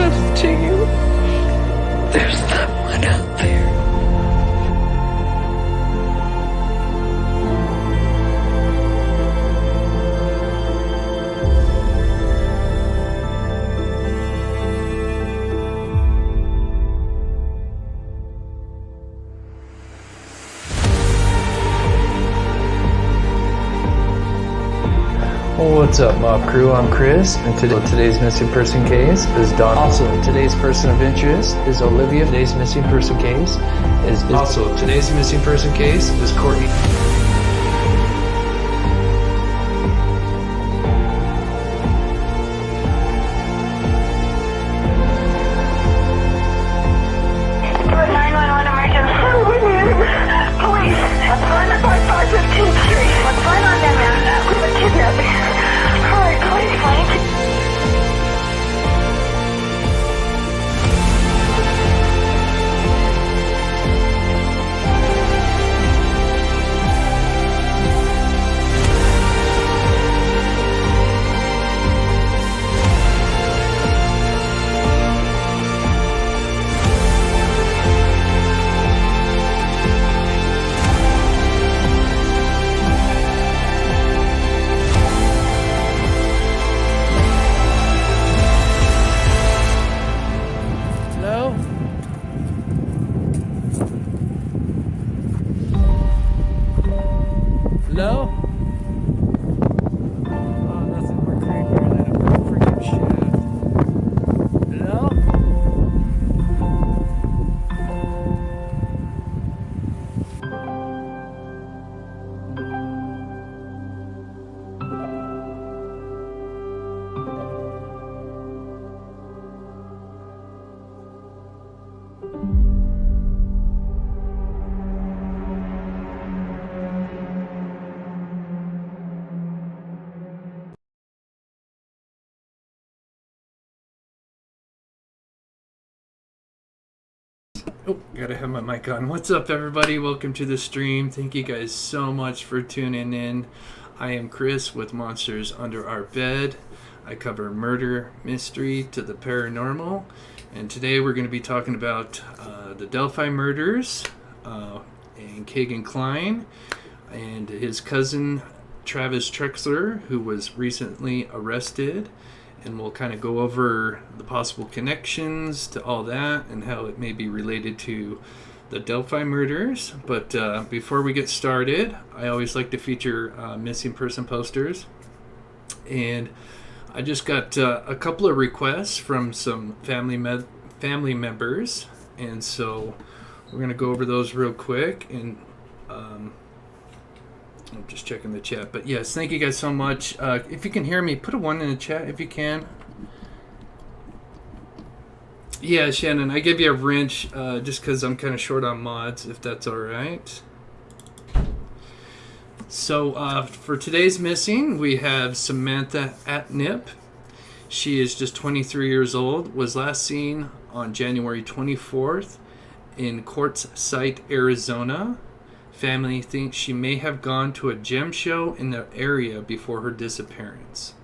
close to you. There's someone out there. What's up, Mob Crew? I'm Chris, and today's missing person case is Dawn. Also, today's person of interest is Olivia. Today's missing person case is Courtney. Hello? Oh, nothing more creepier than a freaking shaft. Hello? Oh, gotta have my mic on. What's up, everybody? Welcome to the stream. Thank you guys so much for tuning in. I am Chris with Monsters Under Our Bed. I cover murder, mystery to the paranormal. And today we're going to be talking about the Delphi Murders and Kegan Kline and his cousin Travis Trexler, who was recently arrested. And we'll kind of go over the possible connections to all that and how it may be related to the Delphi murders. But before we get started, I always like to feature missing person posters. And I just got a couple of requests from some family members. And so we're going to go over those real quick. And I'm just checking the chat. But yes, thank you guys so much. If you can hear me, put a 1 in the chat if you can. Yeah, Shannon, I give you a wrench just because I'm kind of short on mods, if that's all right. So for today's missing, we have Samantha Atnip. She is just 23 years old, was last seen on January 24th in Quartz Site, Arizona. Family thinks she may have gone to a gem show in the area before her disappearance.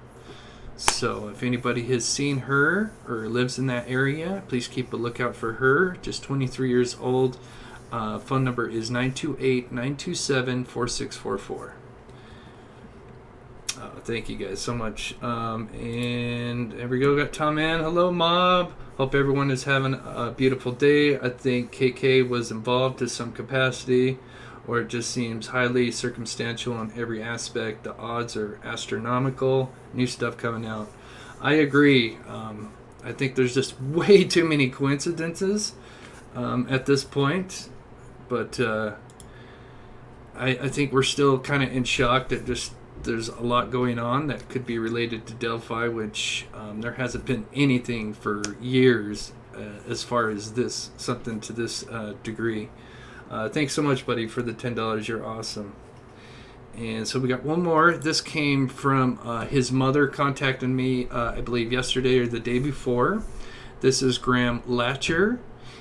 So if anybody has seen her or lives in that area, please keep a lookout for her. Just 23 years old. Phone number is 928-927-4644. Thank you guys so much. And there we go. Got Tom Ann. Hello, Mob. Hope everyone is having a beautiful day. I think KK was involved to some capacity, or it just seems highly circumstantial on every aspect. The odds are astronomical. New stuff coming out. I agree. I think there's just way too many coincidences at this point. But I think we're still kind of in shock that there's a lot going on that could be related to Delphi, which there hasn't been anything for years as far as something to this degree. Thanks so much, buddy, for the $10. You're awesome. And so we got one more. This came from his mother contacted me, I believe, yesterday or the day before. This is Graham Latcher.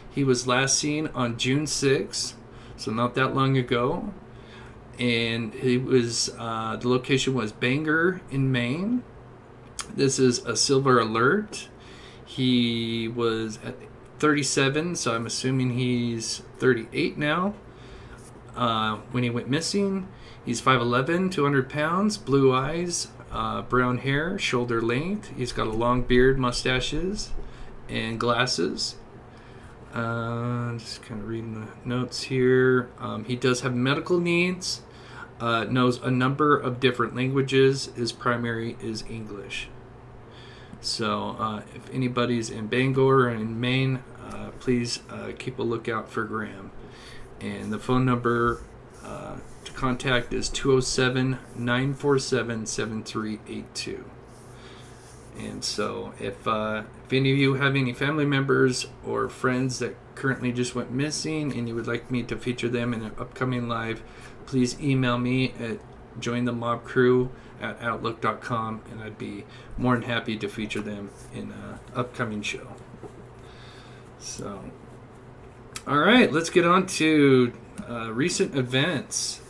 He was last seen on June 6th, so not that long ago. And he was the location was Bangor in Maine. This is a silver alert. He was at 37, so I'm assuming he's 38 now. When he went missing, he's 5'11", 200 pounds, blue eyes, brown hair, shoulder length. He's got a long beard, mustaches, and glasses. Just kind of reading the notes here. He does have medical needs. Knows a number of different languages. His primary is English. So if anybody's in Bangor or in Maine, please keep a lookout for Graham. And the phone number to contact is 207-947-7382. And so if any of you have any family members or friends that currently just went missing and you would like me to feature them in an upcoming live, please email me at jointhemobcrew@outlook.com, and I'd be more than happy to feature them in an upcoming show. So, all right, let's get on to recent events.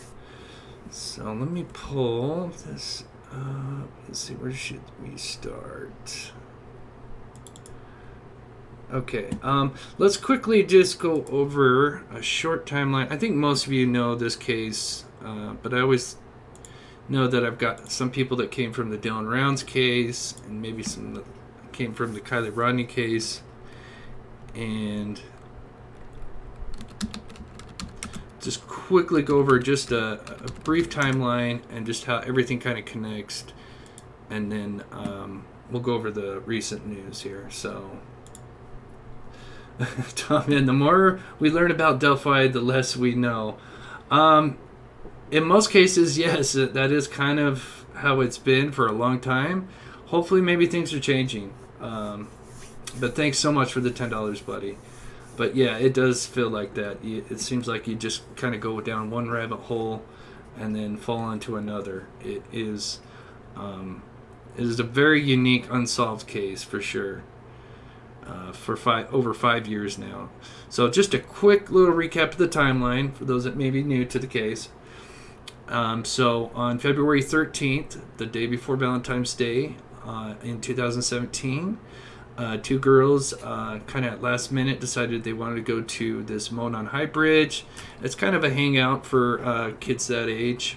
So let me pull this up. Let's see, where should we start? Okay, let's quickly just go over a short timeline. I think most of you know this case, but I always know that I've got some people that came from the Dylan Rounds case, and maybe some that came from the Kylie Rodney case, and just quickly go over just a brief timeline and just how everything kind of connects, and then we'll go over the recent news here. So, Tom, and the more we learn about Delphi, the less we know. In most cases, yes, that is kind of how it's been for a long time. Hopefully, maybe things are changing. But thanks so much for the $10, buddy. But yeah, it does feel like that. It seems like you just kind of go down one rabbit hole and then fall into another. It is a very unique unsolved case for sure. For over 5 years now. So just a quick little recap of the timeline for those that may be new to the case. So on February 13th, the day before Valentine's Day in 2017, two girls kind of at last minute decided they wanted to go to this Monon High Bridge. It's kind of a hangout for kids that age.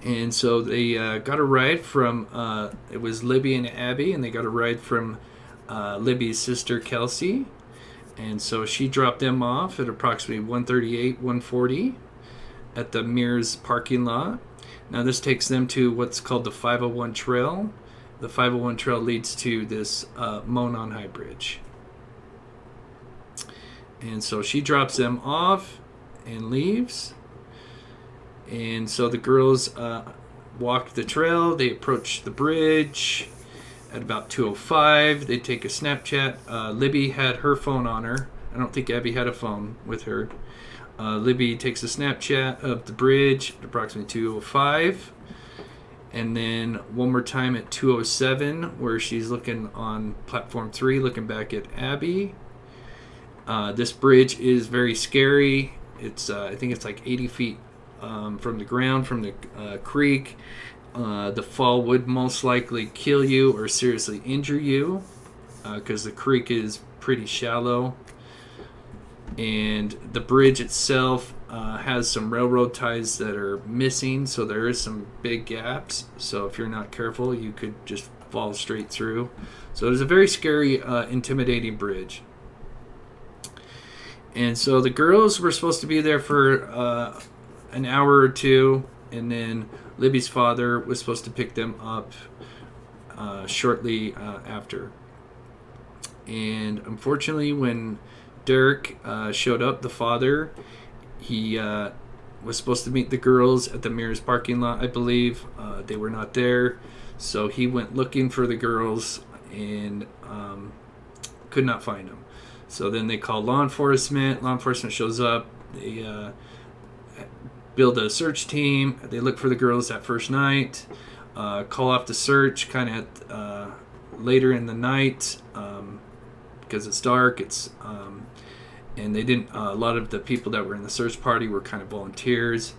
And so they got a ride from, it was Libby and Abby, and they got a ride from Libby's sister Kelsi, and so she dropped them off at approximately 1:38, 1:40 at the Mears parking lot. Now this takes them to what's called the 501 Trail. The 501 Trail leads to this Monon High Bridge, and so she drops them off and leaves. And so the girls walk the trail. They approach the bridge at about 2:05. They take a Snapchat. Libby had her phone on her. I don't think Abby had a phone with her. Libby takes a Snapchat of the bridge at approximately 2:05. And then one more time at 2:07, where she's looking on platform 3, looking back at Abby. This bridge is very scary. It's I think it's like 80 feet from the ground, from the creek. The fall would most likely kill you or seriously injure you because the creek is pretty shallow. And the bridge itself has some railroad ties that are missing, so there is some big gaps. So if you're not careful, you could just fall straight through. So it's a very scary, intimidating bridge. And so the girls were supposed to be there for an hour or two, and then Libby's father was supposed to pick them up shortly after. And unfortunately, when Derek showed up, the father, he was supposed to meet the girls at the Mears parking lot, I believe. They were not there, so he went looking for the girls and could not find them. So then they called law enforcement. Law enforcement shows up. They build a search team. They look for the girls that first night. Call off the search kind of later in the night because it's dark. And they didn't. A lot of the people that were in the search party were kind of volunteers,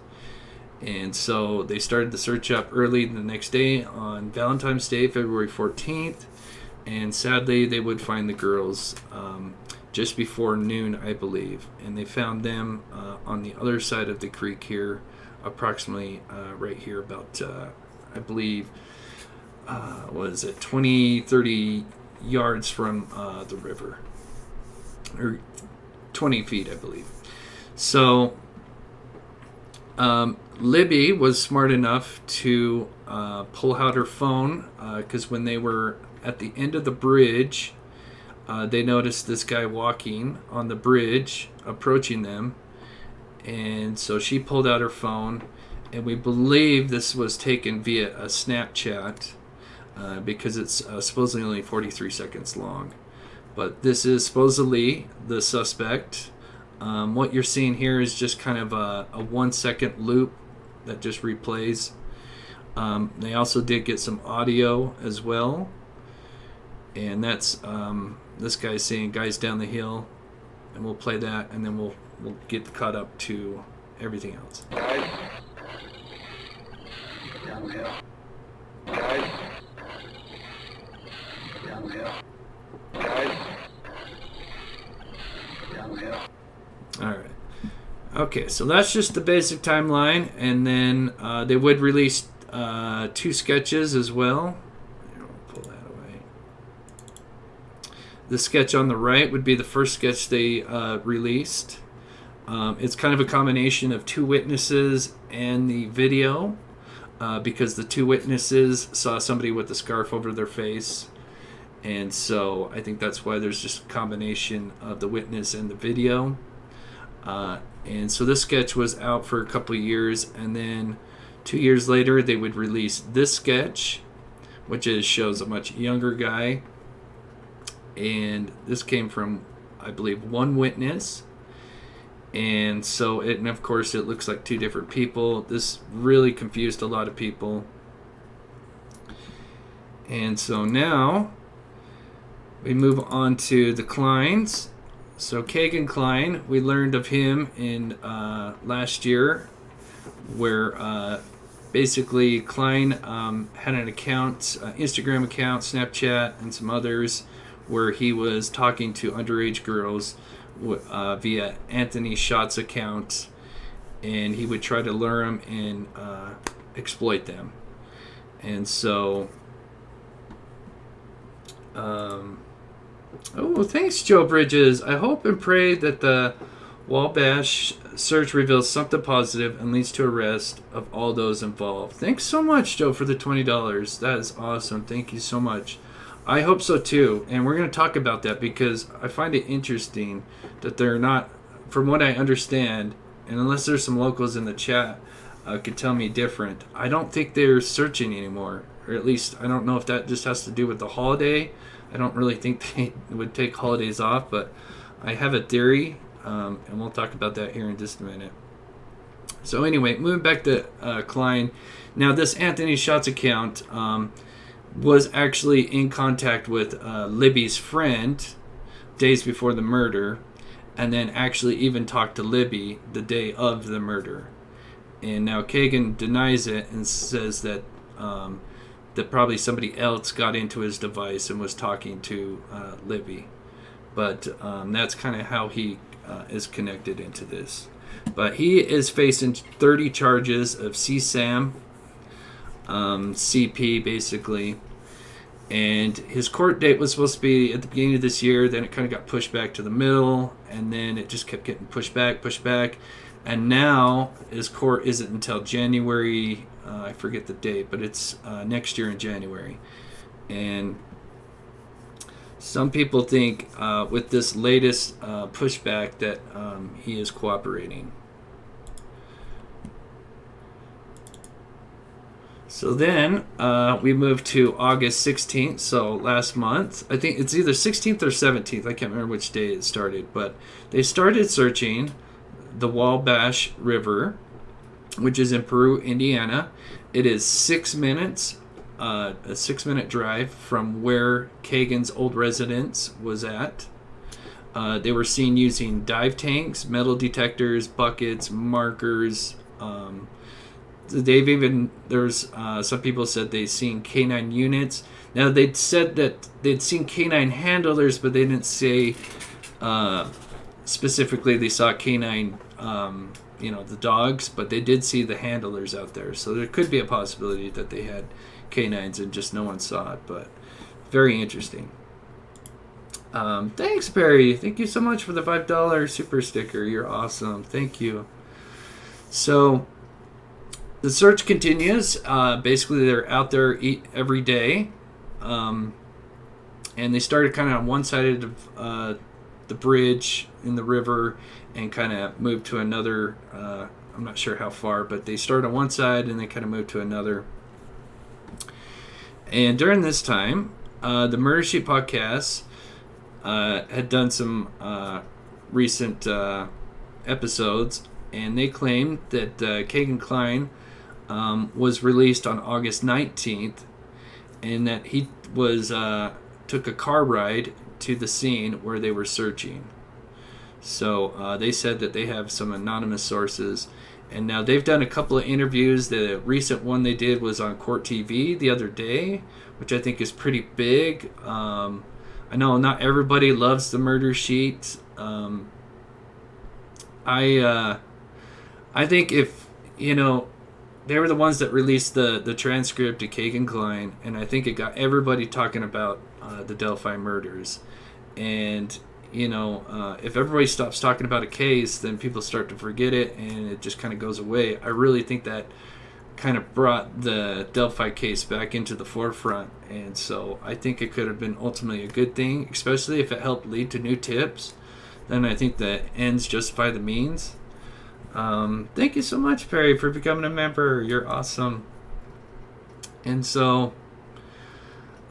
and so they started the search up early the next day on Valentine's Day, February 14th. and sadly they would find the girls just before noon, I believe, and they found them on the other side of the creek here, approximately right here, about I believe what is it, 20-30 yards from the river, or 20 feet, I believe. So Libby was smart enough to pull out her phone, because when they were at the end of the bridge, they noticed this guy walking on the bridge, approaching them, and so she pulled out her phone, and we believe this was taken via a Snapchat, because it's supposedly only 43 seconds long. But this is supposedly the suspect. What you're seeing here is just kind of a 1 second loop that just replays. They also did get some audio as well, and that's this guy saying "guys down the hill," and we'll play that, and then we'll get caught up to everything else. Guys, down the hill. Guys, down the hill. Guys, down the hill. All right. Okay, so that's just the basic timeline, and then they would release 2 sketches as well. Here, I'll pull that away. The sketch on the right would be the first sketch they released. It's kind of a combination of 2 witnesses and the video, because the 2 witnesses saw somebody with a scarf over their face, and so I think that's why there's just a combination of the witness and the video. And so this sketch was out for a couple of years, and then 2 years later they would release this sketch, which shows a much younger guy, and this came from, I believe, 1 witness, and so and of course it looks like 2 different people. This really confused a lot of people, and so now we move on to the Kleins. So Kegan Kline, we learned of him in last year, where basically Kline had an account, Instagram account, Snapchat, and some others, where he was talking to underage girls via Anthony Schott's account, and he would try to lure them and exploit them. And so oh, thanks, Joe Bridges. I hope and pray that the Wabash search reveals something positive and leads to arrest of all those involved. Thanks so much, Joe, for the $20. That is awesome. Thank you so much. I hope so too, and we're going to talk about that because I find it interesting that they're not, from what I understand, and unless there's some locals in the chat could tell me different, I don't think they're searching anymore, or at least I don't know if that just has to do with the holiday. I don't really think they would take holidays off, but I have a theory, and we'll talk about that here in just a minute. So anyway, moving back to Klein. Now, this Anthony Schott's account was actually in contact with Libby's friend days before the murder, and then actually even talked to Libby the day of the murder. And now Kegan denies it and says that that probably somebody else got into his device and was talking to Libby. But that's kind of how he is connected into this. But he is facing 30 charges of CSAM, CP basically. And his court date was supposed to be at the beginning of this year. Then it kind of got pushed back to the middle. And then it just kept getting pushed back. And now his court isn't until January, I forget the date, but it's next year in January. And some people think with this latest pushback that he is cooperating. So then we moved to August 16th, so last month. I think it's either 16th or 17th. I can't remember which day it started, but they started searching the Wabash River, which is in Peru, Indiana. It is 6 minutes, a 6-minute drive from where Kegan's old residence was at. They were seen using dive tanks, metal detectors, buckets, markers, there's some people said they'd seen canine units. Now they'd said that they'd seen canine handlers, but they didn't say specifically they saw canine, the dogs, but they did see the handlers out there. So there could be a possibility that they had canines and just no one saw it, but very interesting. Thanks, Barry. Thank you so much for the $5 super sticker. You're awesome. Thank you. So the search continues. Basically, they're out there every day. And they started kind of on one side of the bridge in the river and kind of moved to another. I'm not sure how far, but they started on one side and they kind of moved to another. And during this time, the Murder Sheet podcast had done some recent episodes, and they claimed that Kegan Klein was released on August 19th, and that he was took a car ride to the scene where they were searching. So they said that they have some anonymous sources, and now they've done a couple of interviews. The recent one they did was on Court TV the other day, which I think is pretty big. I know not everybody loves the Murder Sheet. I think if, they were the ones that released the transcript to Kegan Klein, and I think it got everybody talking about the Delphi Murders. And, if everybody stops talking about a case, then people start to forget it, and it just kind of goes away. I really think that kind of brought the Delphi case back into the forefront, and so I think it could have been ultimately a good thing, especially if it helped lead to new tips. Then I think the ends justify the means. Thank you so much, Perry, for becoming a member. You're awesome. And so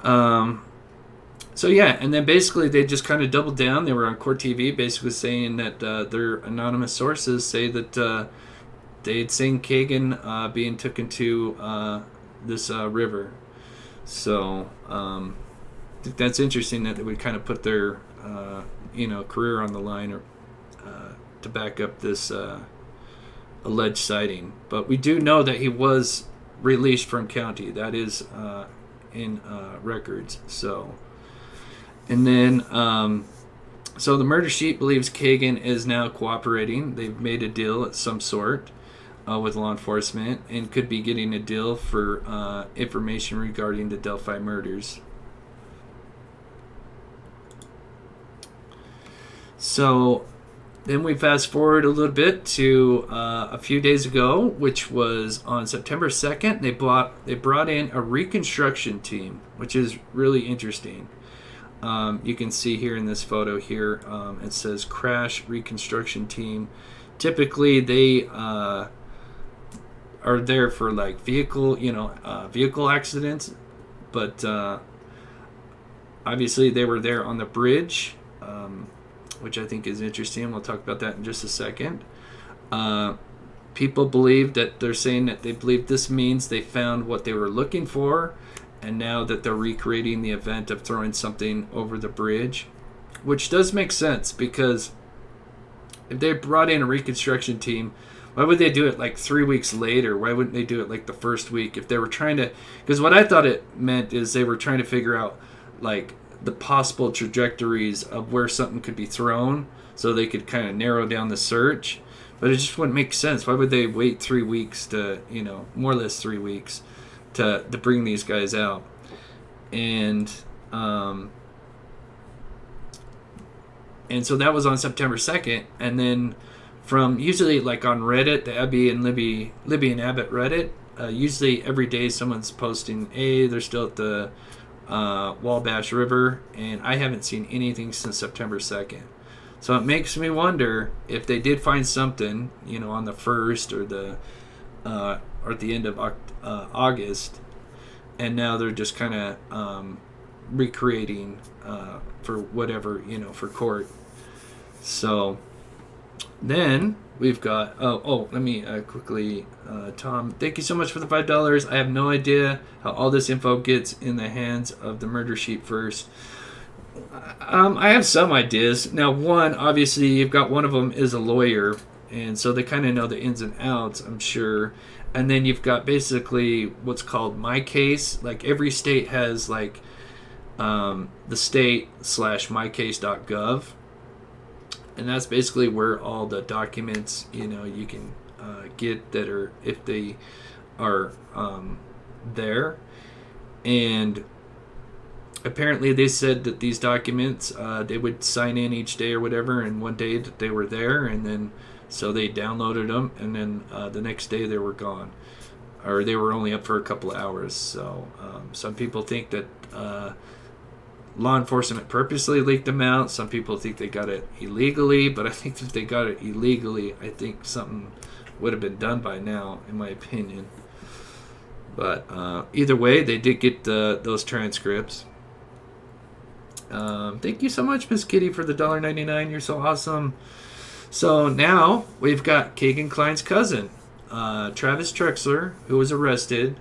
yeah, and then basically they just kind of doubled down. They were on Court TV basically saying that their anonymous sources say that they'd seen Kegan being taken to this river. So I think that's interesting that they would kind of put their career on the line or to back up this alleged sighting. But we do know that he was released from county. That is in records. So, and then so the Murder Sheet believes Kegan is now cooperating. They've made a deal of some sort with law enforcement and could be getting a deal for information regarding the Delphi murders. So then we fast forward a little bit to a few days ago, which was on September 2nd. They brought in a reconstruction team, which is really interesting. You can see here in this photo here, it says Crash Reconstruction Team. Typically, they are there for like vehicle accidents, but obviously they were there on the bridge, which I think is interesting. We'll talk about that in just a second. People believe that they're saying that they believe this means they found what they were looking for, and now that they're recreating the event of throwing something over the bridge, which does make sense, because if they brought in a reconstruction team, why would they do it like 3 weeks later? Why wouldn't they do it like the first week? If they were trying to, because what I thought it meant is they were trying to figure out like the possible trajectories of where something could be thrown so they could kind of narrow down the search. But it just wouldn't make sense. Why would they wait 3 weeks to, more or less 3 weeks to bring these guys out? And so that was on September 2nd. And then from usually like on Reddit, the Abby and Libby and Abbott Reddit, usually every day someone's posting, hey, they're still at the Wabash River, and I haven't seen anything since September 2nd. So it makes me wonder if they did find something, on the 1st or at the end of August, and now they're just kind of recreating for whatever, for court. So then we've got, let me quickly, Tom, thank you so much for the $5. I have no idea how all this info gets in the hands of the Murder Sheet first. I have some ideas. Now, one, obviously, you've got one of them is a lawyer, and so they kind of know the ins and outs, I'm sure. And then you've got basically what's called My Case. Like every state has like the state/mycase.gov, and that's basically where all the documents you can get that are, if they are there. And apparently they said that these documents they would sign in each day or whatever, and one day that they were there, and then so they downloaded them, and then the next day they were gone, or they were only up for a couple of hours. So some people think that law enforcement purposely leaked them out. Some people think they got it illegally, but I think if they got it illegally, I think something would have been done by now, in my opinion. But either way, they did get those transcripts. Thank you so much, Miss Kitty, for the $1.99. You're so awesome. So now we've got Kegan Klein's cousin, Travis Trexler, who was arrested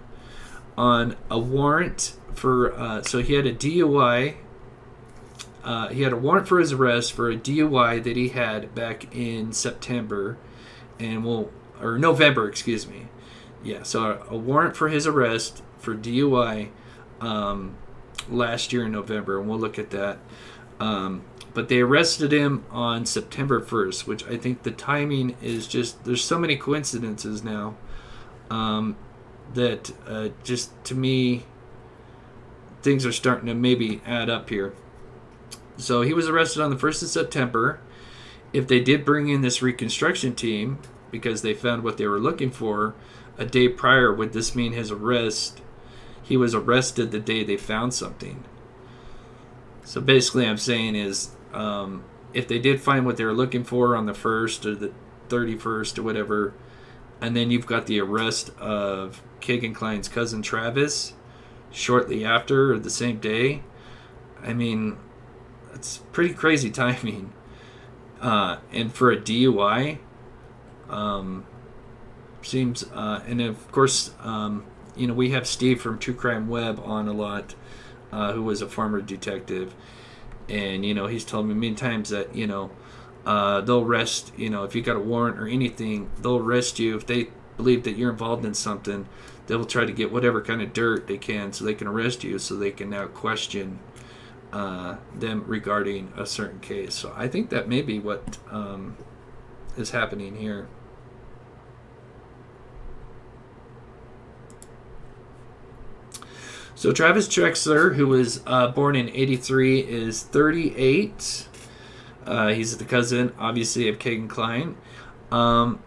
on a warrant for. So he had a DUI. He had a warrant for his arrest for a DUI that he had back in September, or November, excuse me. Yeah, so a warrant for his arrest for DUI last year in November, and we'll look at that. But they arrested him on September 1st, which I think the timing is just, there's so many coincidences now that just, to me, things are starting to maybe add up here. So he was arrested on the 1st of September. If they did bring in this reconstruction team, because they found what they were looking for a day prior, would this mean his arrest? He was arrested the day they found something. So basically I'm saying is, if they did find what they were looking for on the 1st or the 31st or whatever, and then you've got the arrest of Kegan Klein's cousin Travis shortly after or the same day, I mean, it's pretty crazy timing. And for a DUI, seems, and of course, we have Steve from True Crime Web on a lot, who was a former detective. And, he's told me many times that, they'll arrest, if you got a warrant or anything, they'll arrest you. If they believe that you're involved in something, they'll try to get whatever kind of dirt they can so they can arrest you, so they can now question them regarding a certain case. So I think that may be what is happening here. So Travis Trexler, who was born in 83, is 38. He's the cousin, obviously, of Kegan Klein. I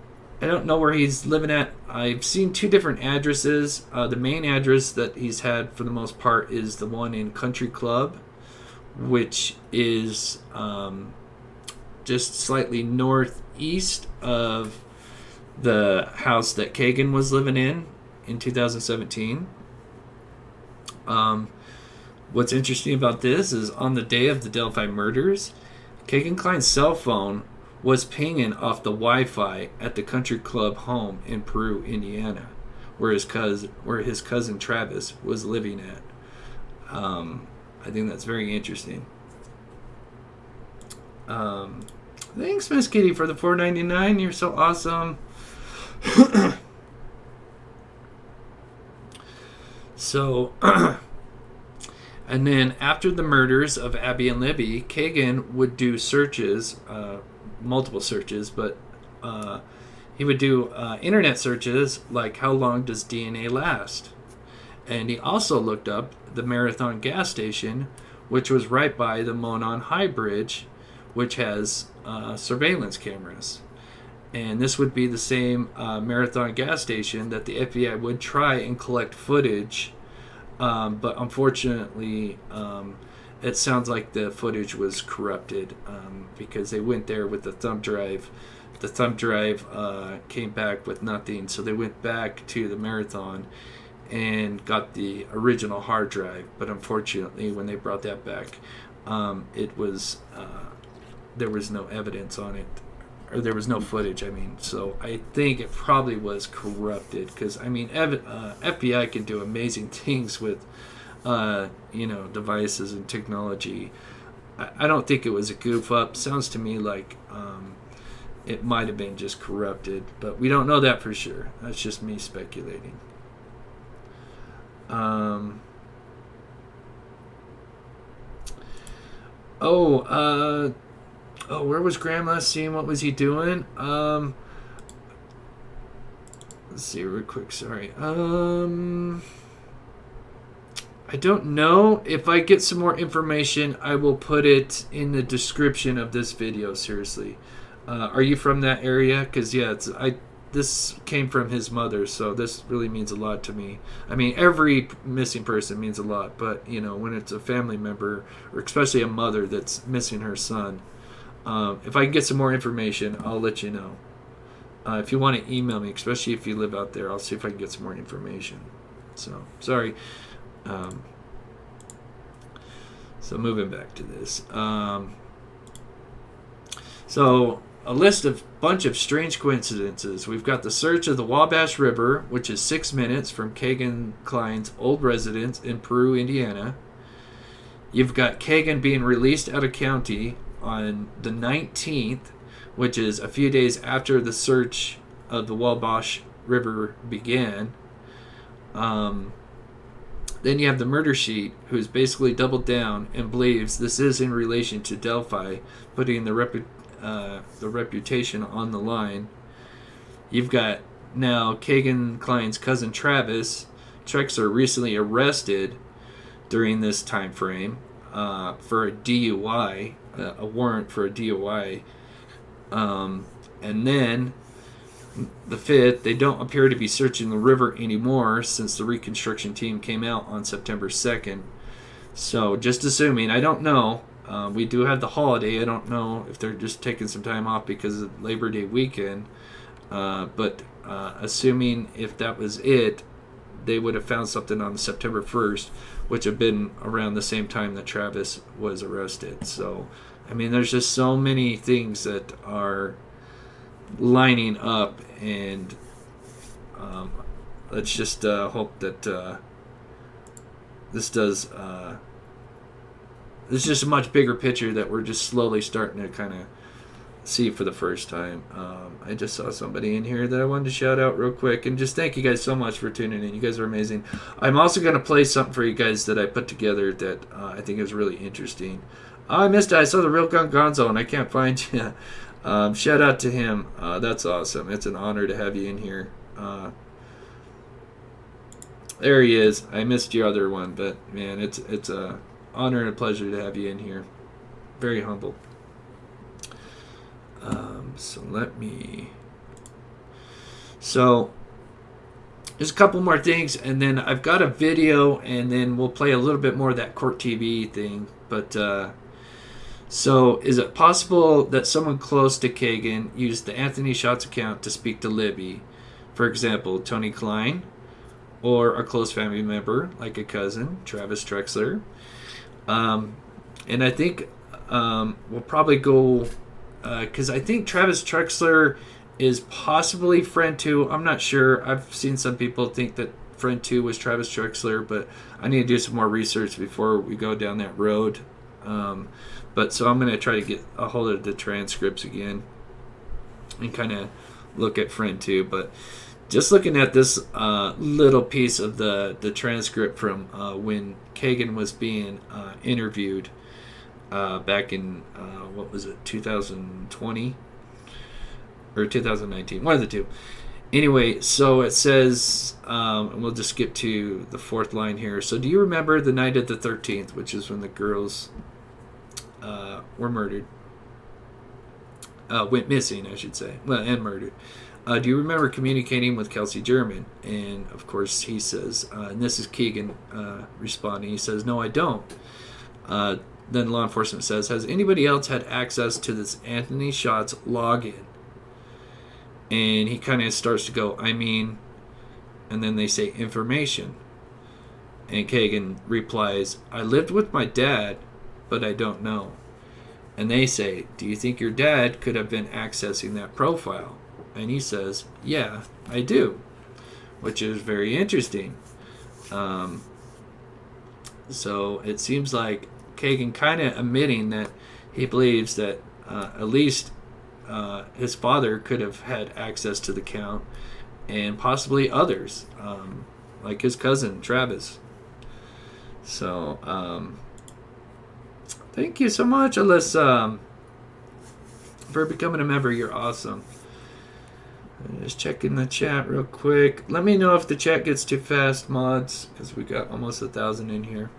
don't know where he's living at. I've seen two different addresses. The main address that he's had for the most part is the one in Country Club, which is just slightly northeast of the house that Kegan was living in 2017. What's interesting about this is on the day of the Delphi murders, Kegan Klein's cell phone was pinging off the Wi-Fi at the Country Club home in Peru, Indiana, where his cousin Travis was living at. I think that's very interesting. Thanks, Miss Kitty, for the $4.99. You're so awesome. So, and then after the murders of Abby and Libby, Kegan would do searches, multiple searches, but he would do internet searches like how long does DNA last? And he also looked up the Marathon gas station, which was right by the Monon High Bridge, which has surveillance cameras. And this would be the same Marathon gas station that the FBI would try and collect footage, but unfortunately, it sounds like the footage was corrupted because they went there with the thumb drive. The thumb drive came back with nothing, so they went back to the Marathon and got the original hard drive. But unfortunately, when they brought that back, it was there was no evidence on it. Or there was no footage, I mean. So I think it probably was corrupted because, I mean, FBI can do amazing things with, devices and technology. I don't think it was a goof up. Sounds to me like it might have been just corrupted, but we don't know that for sure. That's just me speculating. Where was Graham last seen? What was he doing? Let's see real quick. Sorry. I don't know. If I get some more information, I will put it in the description of this video. Seriously. Are you from that area? Because yeah, this came from his mother, so this really means a lot to me. I mean, every missing person means a lot, but you know, when it's a family member, or especially a mother that's missing her son, if I can get some more information, I'll let you know. If you want to email me, especially if you live out there, I'll see if I can get some more information. So, sorry. So moving back to this. So a list of bunch of strange coincidences. We've got the search of the Wabash River, which is 6 minutes from Kegan Kline's old residence in Peru, Indiana. You've got Kegan being released out of county on the 19th, which is a few days after the search of the Wabash River began. Then you have the murder sheet, who's basically doubled down and believes this is in relation to Delphi, putting the reputation on the line. You've got now Kegan Kline's cousin Travis Trexler recently arrested during this time frame for a DUI, a warrant for a DUI. And then the 5th, they don't appear to be searching the river anymore since the reconstruction team came out on September 2nd. So just assuming, I don't know, we do have the holiday. I don't know if they're just taking some time off because of Labor Day weekend. But assuming if that was it, they would have found something on September 1st, which have been around the same time that Travis was arrested. So, I mean, there's just so many things that are lining up, and let's just hope that this does. It's just a much bigger picture that we're just slowly starting to kind of see for the first time. I just saw somebody in here that I wanted to shout out real quick, and just thank you guys so much for tuning in. You guys are amazing. I'm also going to play something for you guys that I put together that I think is really interesting. I missed it. I saw the Real Gun Gonzo, and I can't find you. Shout out to him. That's awesome. It's an honor to have you in here. There he is. I missed your other one, but man, it's a honor and a pleasure to have you in here. Very humble. So there's a couple more things, and then I've got a video, and then we'll play a little bit more of that Court TV thing. But so is it possible that someone close to Kegan used the Anthony Shots account to speak to Libby? For example, Tony Klein, or a close family member like a cousin, Travis Trexler. And I think we'll probably go, because I think Travis Trexler is possibly friend 2. I'm not sure. I've seen some people think that friend 2 was Travis Trexler, but I need to do some more research before we go down that road. But so I'm going to try to get a hold of the transcripts again and kind of look at friend 2. But just looking at this little piece of the transcript from when Kegan was being interviewed back in, 2020 or 2019, one of the two. Anyway, so it says, and we'll just skip to the 4th line here. So do you remember the night of the 13th, which is when the girls were murdered? Went missing, I should say. Well, and murdered. Do you remember communicating with Kelsi German? And of course he says, and this is Kegan responding, he says, no, I don't. Then law enforcement says, has anybody else had access to this Anthony Shots login? And he kind of starts to go, I mean, and then they say information. And Kegan replies, I lived with my dad, but I don't know. And they say, do you think your dad could have been accessing that profile? And he says, yeah, I do, which is very interesting. So it seems like Kegan kind of admitting that he believes that at least his father could have had access to the count, and possibly others, like his cousin Travis. So thank you so much, Alyssa, for becoming a member. You're awesome. I'm just checking the chat real quick. Let me know if the chat gets too fast, mods, because we got almost 1,000 in here.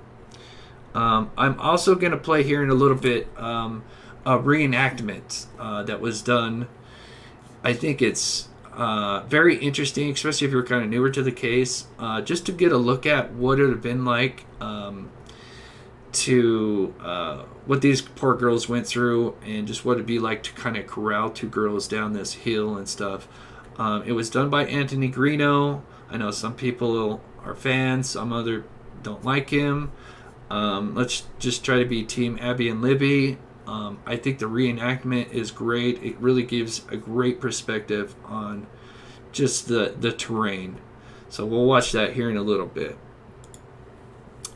I'm also going to play here in a little bit a reenactment that was done. I think it's very interesting, especially if you're kind of newer to the case, just to get a look at what it would have been like to what these poor girls went through, and just what it'd be like to kind of corral two girls down this hill and stuff. It was done by Anthony Greeno. I know some people are fans, some other don't like him. Let's just try to be Team Abby and Libby. I think the reenactment is great. It really gives a great perspective on just the terrain. So we'll watch that here in a little bit.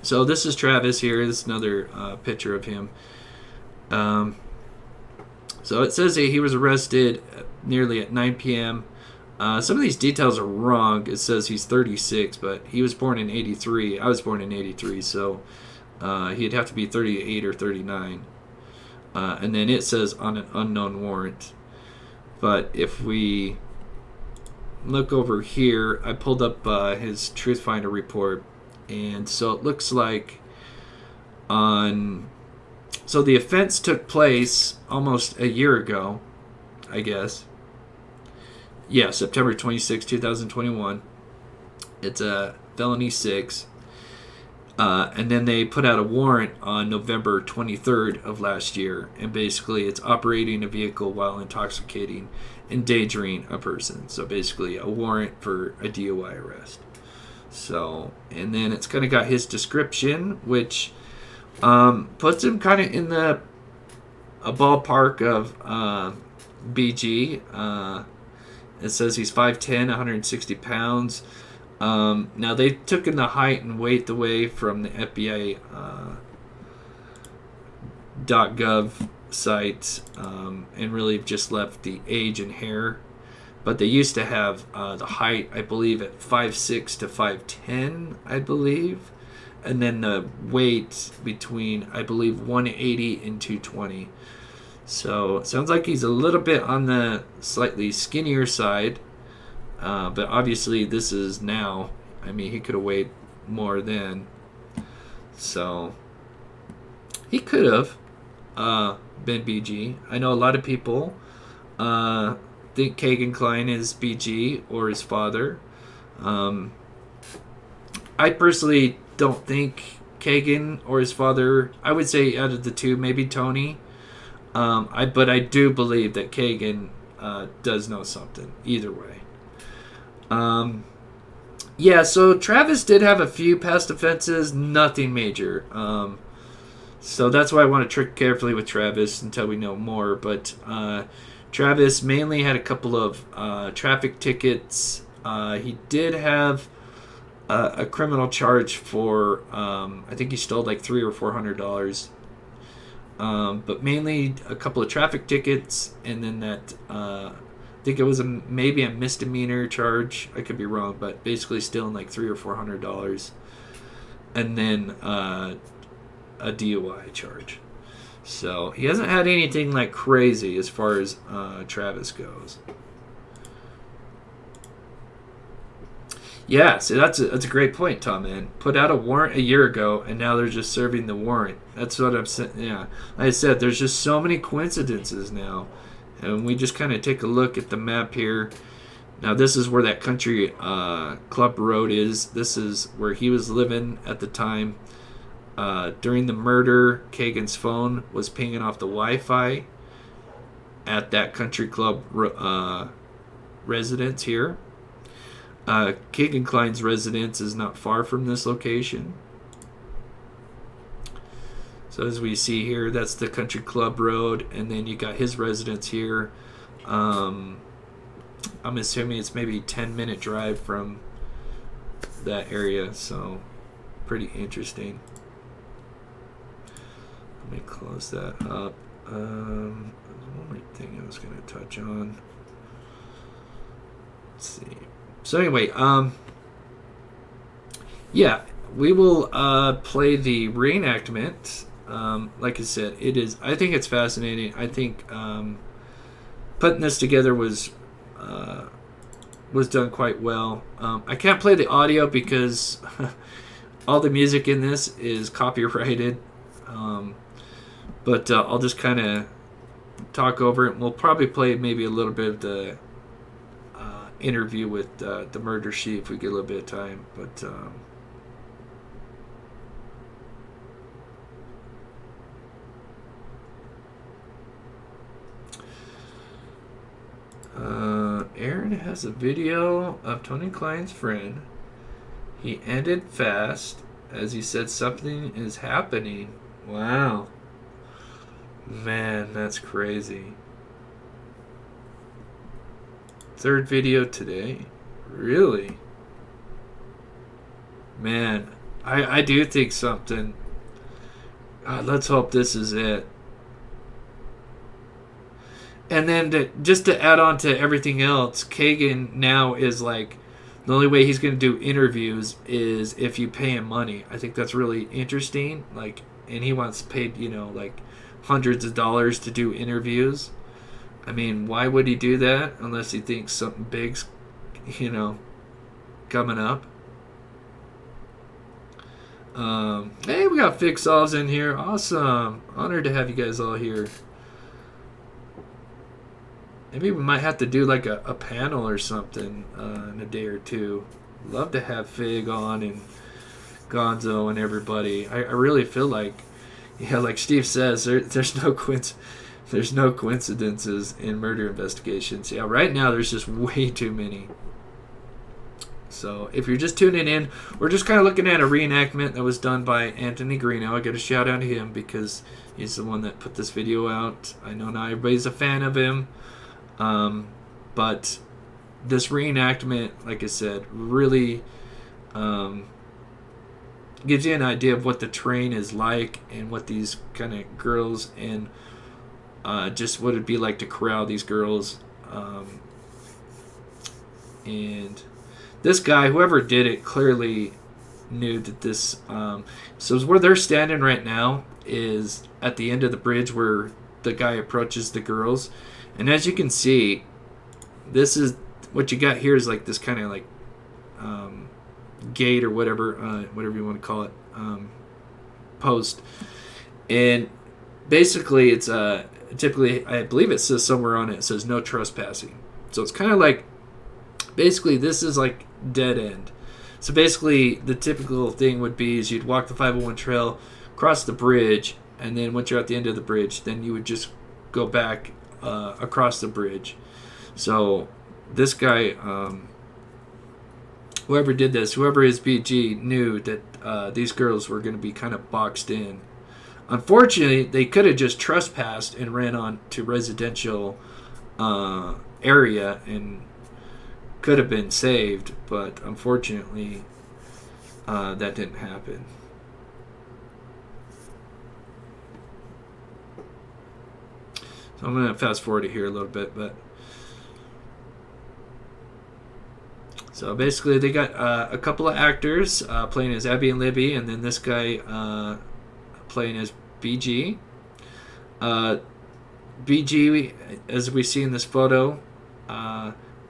So this is Travis here. This is another picture of him. So it says he was arrested nearly at 9 p.m. Some of these details are wrong. It says he's 36, but he was born in 83. I was born in 83, so he'd have to be 38 or 39. And then it says on an unknown warrant. But if we look over here, I pulled up his Truth Finder report. And so it looks like so the offense took place almost a year ago, I guess. Yeah, September 26, 2021. It's a felony 6. And then they put out a warrant on November 23rd of last year. And basically it's operating a vehicle while intoxicating, endangering a person. So basically a warrant for a DUI arrest. So, and then it's kind of got his description, which puts him kind of in a ballpark of BG. It says he's 5'10", 160 pounds. Now they took in the height and weight away from the FBI .gov site, and really just left the age and hair. But they used to have the height, I believe, at 5'6" to 5'10", I believe. And then the weight between, I believe, 180 and 220. So it sounds like he's a little bit on the slightly skinnier side. But obviously this is now. I mean, he could have weighed more then. So he could have been BG. I know a lot of people think Kegan Klein is BG or his father. I personally don't think Kegan or his father. I would say out of the two, maybe Tony. But I do believe that Kegan does know something. Either way. Yeah, so Travis did have a few past offenses, nothing major. So that's why I want to tread carefully with Travis until we know more. But Travis mainly had a couple of traffic tickets. He did have a criminal charge for, I think he stole like $300 or $400. But mainly a couple of traffic tickets, and then that, I think it was maybe a misdemeanor charge. I could be wrong, but basically stealing like $300 or $400. And then a DUI charge. So he hasn't had anything like crazy as far as Travis goes. Yeah, so that's a great point, Tom. Man, put out a warrant a year ago, and now they're just serving the warrant. That's what I'm saying. Yeah, like I said, there's just so many coincidences now, and we just kind of take a look at the map here. Now this is where that country club road is. This is where he was living at the time. During the murder, Kegan's phone was pinging off the Wi-Fi at that country club residence here. Kegan Klein's residence is not far from this location. So as we see here, that's the country club road, and then you got his residence here. I'm assuming it's maybe 10-minute drive from that area, so pretty interesting. Let me close that up. One more thing I was going to touch on. Let's see. So anyway, yeah, we will play the reenactment. Like I said, I think it's fascinating. I think putting this together was done quite well. I can't play the audio because all the music in this is copyrighted. But I'll just kind of talk over it. We'll probably play maybe a little bit of the interview with the murder sheet if we get a little bit of time. But Aaron has a video of Tony Klein's friend. He ended fast as he said something is happening. Wow. Man, that's crazy. Third video today. Really? Man, I do think something. God, let's hope this is it. And then just to add on to everything else, Kegan now is like, the only way he's going to do interviews is if you pay him money. I think that's really interesting. Like, and he wants paid, like hundreds of dollars to do interviews. I mean, why would he do that unless he thinks something big's, coming up? Hey, we got Fix Solves in here. Awesome. Honored to have you guys all here. Maybe we might have to do like a panel or something in a day or two. Love to have Fig on and Gonzo and everybody. I really feel like, like Steve says, there's no coincidences in murder investigations. Yeah, right now there's just way too many. So if you're just tuning in, we're just kind of looking at a reenactment that was done by Anthony Greeno. I got a shout out to him because he's the one that put this video out. I know not everybody's a fan of him. But this reenactment, like I said, really gives you an idea of what the terrain is like and what these kind of girls and just what it'd be like to corral these girls. And this guy, whoever did it, clearly knew that this... so where they're standing right now is at the end of the bridge where the guy approaches the girls. And as you can see, this is what you got here is like this kind of like gate or whatever you want to call it, post. And basically it's typically, I believe it says somewhere on it, it says no trespassing. So it's kind of like, basically this is like dead end. So basically the typical thing would be is you'd walk the 501 trail, cross the bridge, and then once you're at the end of the bridge, then you would just go back across the bridge. So this guy, whoever did this, whoever is BG, knew that these girls were going to be kind of boxed in. Unfortunately, they could have just trespassed and ran on to residential area and could have been saved, but unfortunately that didn't happen. So I'm going to fast forward it here a little bit, but so basically they got a couple of actors playing as Abby and Libby, and then this guy playing as BG. BG, as we see in this photo,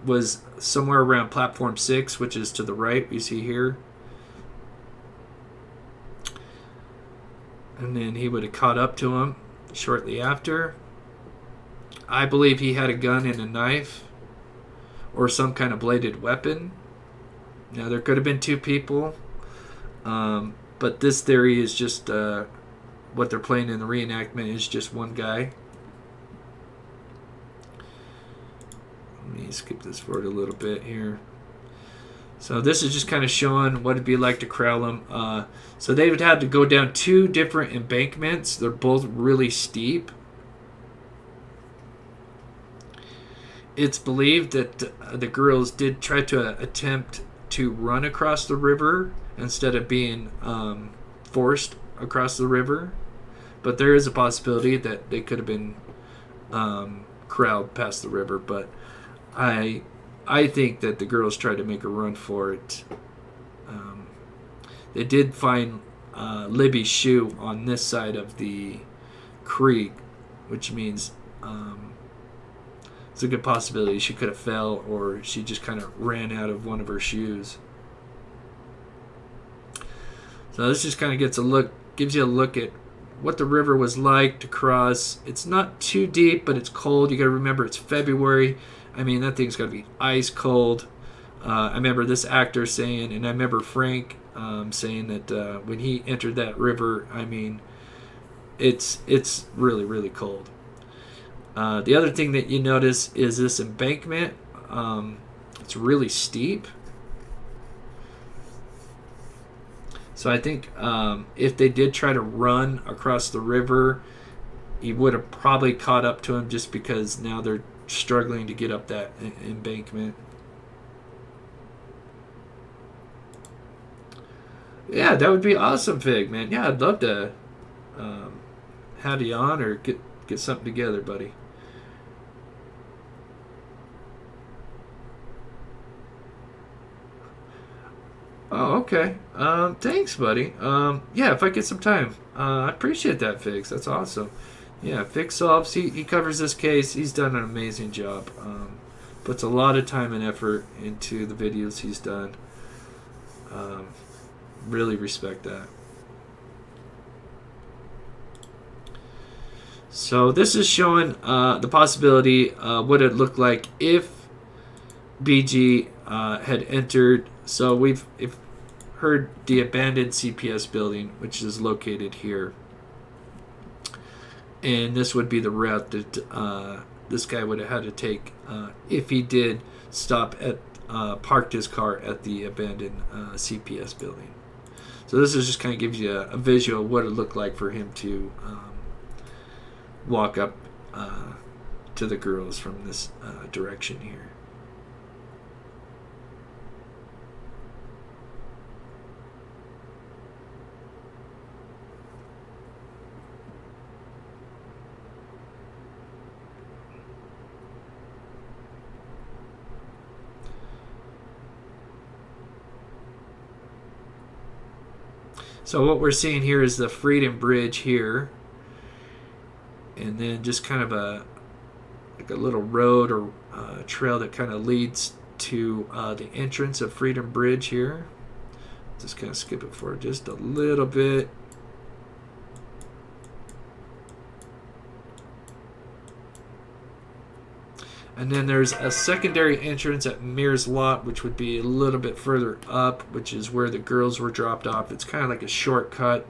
was somewhere around platform 6, which is to the right, we see here. And then he would have caught up to him shortly after. I believe he had a gun and a knife or some kind of bladed weapon. Now, there could have been 2 people, but this theory is just what they're playing in the reenactment is just one guy. Let me skip this forward a little bit here. So this is just kind of showing what it'd be like to corral them. So they would have to go down 2 different embankments. They're both really steep. It's believed that the girls did try to attempt to run across the river instead of being forced across the river. but there is a possibility that they could have been corralled past the river. But I think that the girls tried to make a run for it. They did find Libby's shoe on this side of the creek, which means it's a good possibility she could have fell, or she just kind of ran out of one of her shoes. So this just kind of gives you a look at what the river was like to cross. It's not too deep, but it's cold. You got to remember it's February. I mean, that thing's got to be ice cold. I remember this actor saying, and I remember Frank saying that when he entered that river, I mean, it's really, really cold. The other thing that you notice is this embankment. It's really steep. So I think if they did try to run across the river, he would have probably caught up to him, just because now they're struggling to get up that embankment. Yeah, that would be awesome, Fig, man. Yeah, I'd love to have you on or get something together, buddy. Oh, okay. Thanks, buddy. Yeah, if I get some time. I appreciate that, Figs. That's awesome. Yeah, Fig Solves, he covers this case. He's done an amazing job. Puts a lot of time and effort into the videos he's done. Really respect that. So this is showing the possibility what it looked like if BG had entered. So we've heard the abandoned CPS building, which is located here. And this would be the route that this guy would have had to take if he did stop at parked his car at the abandoned CPS building. So this is just kind of gives you a visual of what it looked like for him to walk up to the girls from this direction here. So what we're seeing here is the Freedom Bridge here, and then just kind of a little road or trail that kind of leads to the entrance of Freedom Bridge here. Just kind of skip it for just a little bit. And then there's a secondary entrance at Mears Lot, which would be a little bit further up, which is where the girls were dropped off. It's kind of like a shortcut.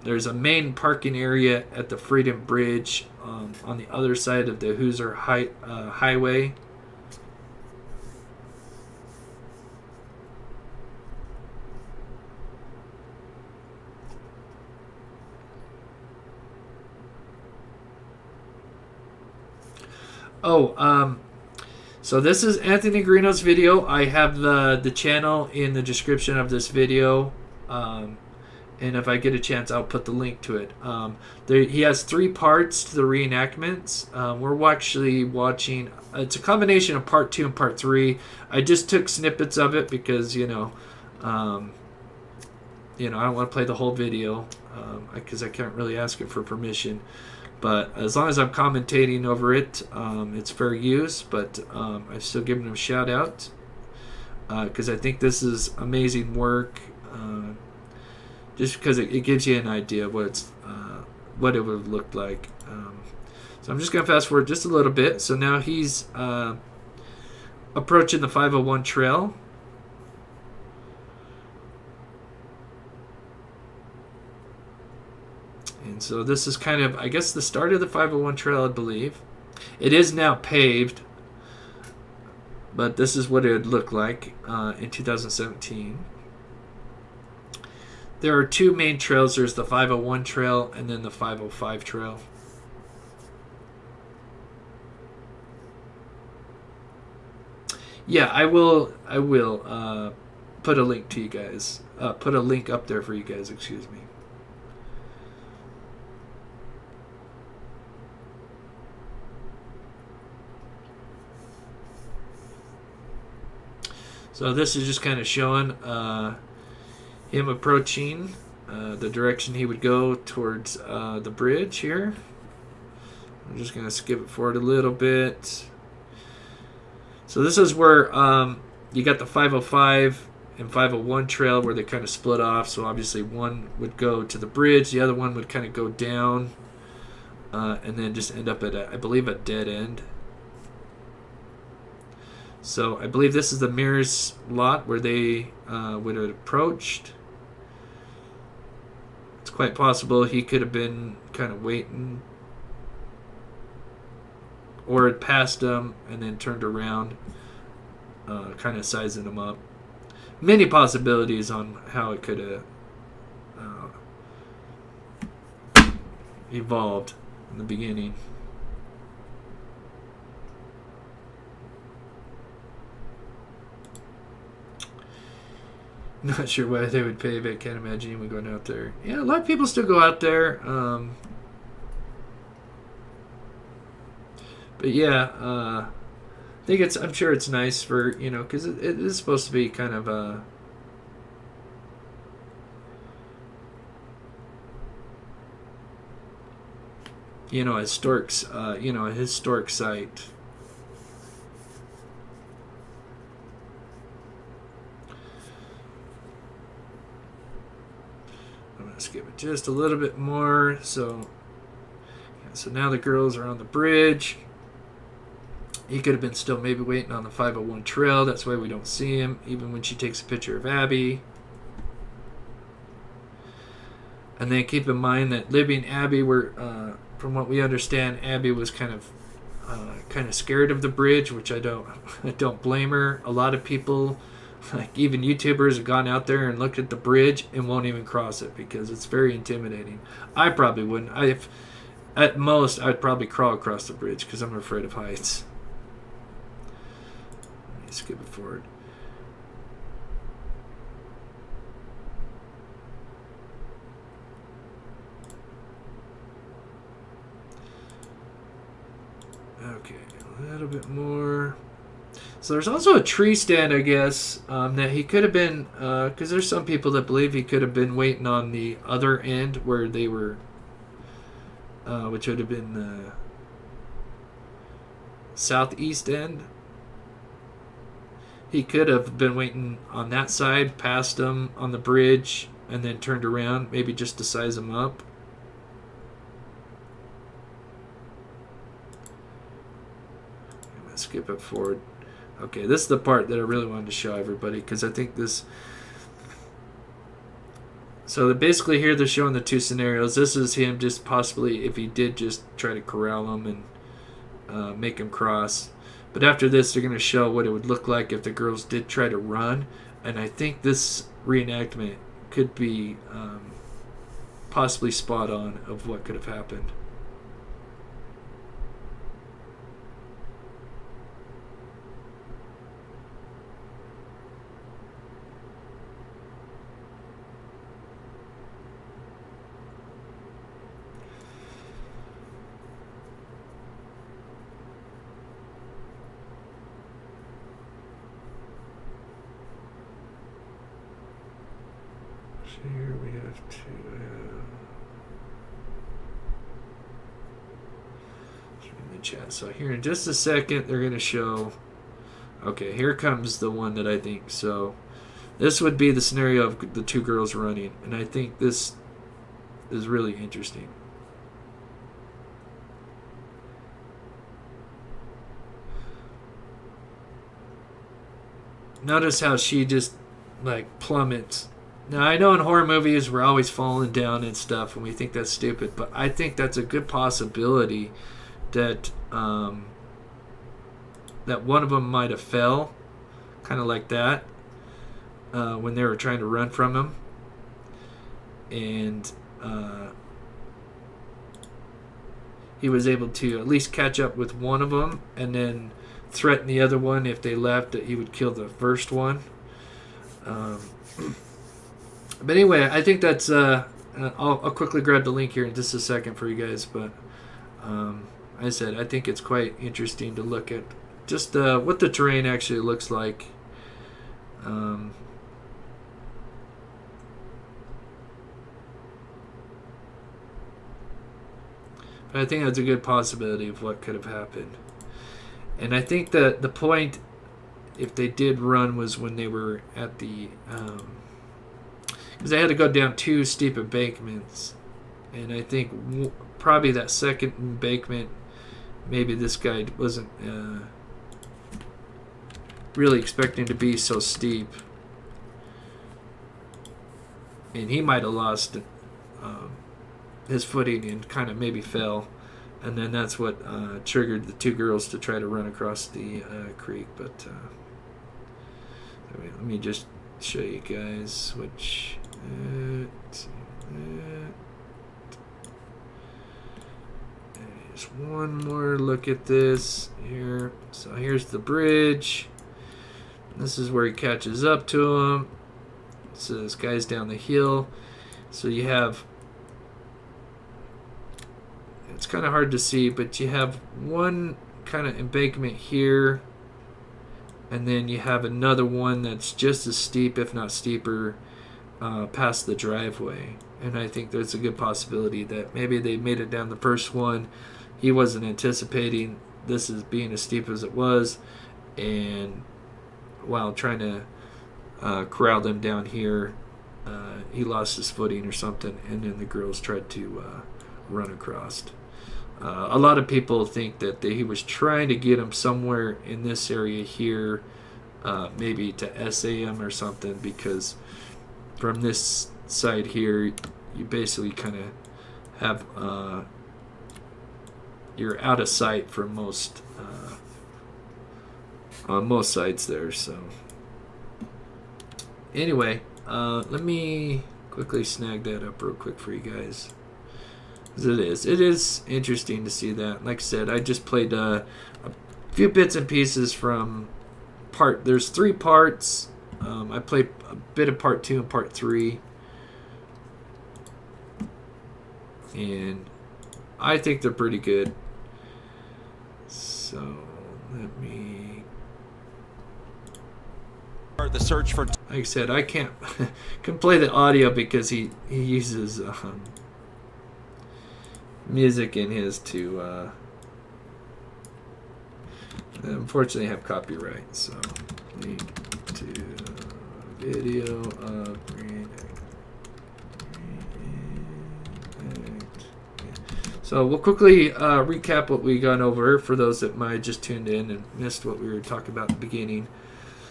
There's a main parking area at the Freedom Bridge on the other side of the Hoosier Highway. So this is Anthony Greeno's video. I have the channel in the description of this video, and if I get a chance, I'll put the link to it. He has 3 parts to the reenactments. We're actually watching. It's a combination of part 2 and part 3. I just took snippets of it because I don't want to play the whole video because I can't really ask it for permission. But as long as I'm commentating over it, it's fair use. But I've still given him a shout out because I think this is amazing work. Just because it gives you an idea of what it would look like. So I'm just going to fast forward just a little bit. So now he's approaching the 501 trail. And so this is kind of, I guess, the start of the 501 trail, I believe. It is now paved, but this is what it would look like in 2017. There are 2 main trails. There's the 501 trail and then the 505 trail. Yeah, I will put a link to you guys. Put a link up there for you guys, excuse me. So this is just kind of showing him approaching the direction he would go towards the bridge here. I'm just going to skip it forward a little bit. So this is where you got the 505 and 501 trail where they kind of split off. So obviously one would go to the bridge, the other one would kind of go down, and then just end up at, I believe, a dead end. So I believe this is the Mears lot where they would have approached. It's quite possible he could have been kind of waiting, or had passed them and then turned around, kind of sizing them up. Many possibilities on how it could have evolved in the beginning. Not sure why they would pay, but I can't imagine anyone going out there. Yeah, a lot of people still go out there. But yeah, I think I'm sure it's nice for, because it is supposed to be kind of a, a historic site. I'm going to skip it just a little bit more. So now the girls are on the bridge. He could have been still maybe waiting on the 501 trail. That's why we don't see him, even when she takes a picture of Abby. And then keep in mind that Libby and Abby were, from what we understand, Abby was kind of scared of the bridge, which I don't blame her. A lot of people, like even YouTubers, have gone out there and looked at the bridge and won't even cross it because it's very intimidating. I probably wouldn't. At most, I'd probably crawl across the bridge because I'm afraid of heights. Skip it forward. Okay, a little bit more. So there's also a tree stand, I guess, that he could have been, because there's some people that believe he could have been waiting on the other end where they were, which would have been the southeast end. He could have been waiting on that side, passed them on the bridge, and then turned around, maybe just to size them up. I'm going to skip it forward. Okay, this is the part that I really wanted to show everybody, because I think this... So basically here they're showing the two scenarios. This is him just possibly, if he did just try to corral them and make him cross. But after this, they're going to show what it would look like if the girls did try to run. And I think this reenactment could be possibly spot on of what could have happened. Here we have to in the chat. So here in just a second they're going to show. Okay, here comes the one that I think. So this would be the scenario of the two girls running, and I think this is really interesting. Notice how she just like plummets. Now, I know in horror movies we're always falling down and stuff, and we think that's stupid, but I think that's a good possibility that that one of them might have fell, kind of like that, when they were trying to run from him. And he was able to at least catch up with one of them and then threaten the other one if they left that he would kill the first one. But anyway, I think that's I'll quickly grab the link here in just a second for you guys, but I said I think it's quite interesting to look at just what the terrain actually looks like But I think that's a good possibility of what could have happened. And I think that the point, if they did run, was when they were at the... because they had to go down 2 steep embankments. And I think probably that second embankment, maybe this guy wasn't really expecting to be so steep. And he might have lost his footing and kind of maybe fell. And then that's what triggered the 2 girls to try to run across the creek. But let me just show you guys which... just one more look at this here. So here's the bridge. This is where he catches up to him. So this guy's down the hill. So you have... It's kind of hard to see, but you have one kind of embankment here. And then you have another one that's just as steep, if not steeper, past the driveway. And I think there's a good possibility that maybe they made it down the first one. He wasn't anticipating this as being as steep as it was, and while trying to corral them down here, he lost his footing or something, and then the girls tried to run across. A lot of people think that he was trying to get them somewhere in this area here, maybe to SAM or something, because from this side here, you basically kind of have... you're out of sight for most on most sides there. So anyway, let me quickly snag that up real quick for you guys, because it is interesting to see that. Like I said, I just played a few bits and pieces from there's 3 parts. I played a bit of part 2 and part 3, and I think they're pretty good. So let me... The search for... Like I said, I can't can play the audio because he uses music in his to unfortunately have copyright. So link to video of So we'll quickly recap what we gone over for those that might just tuned in and missed what we were talking about at the beginning.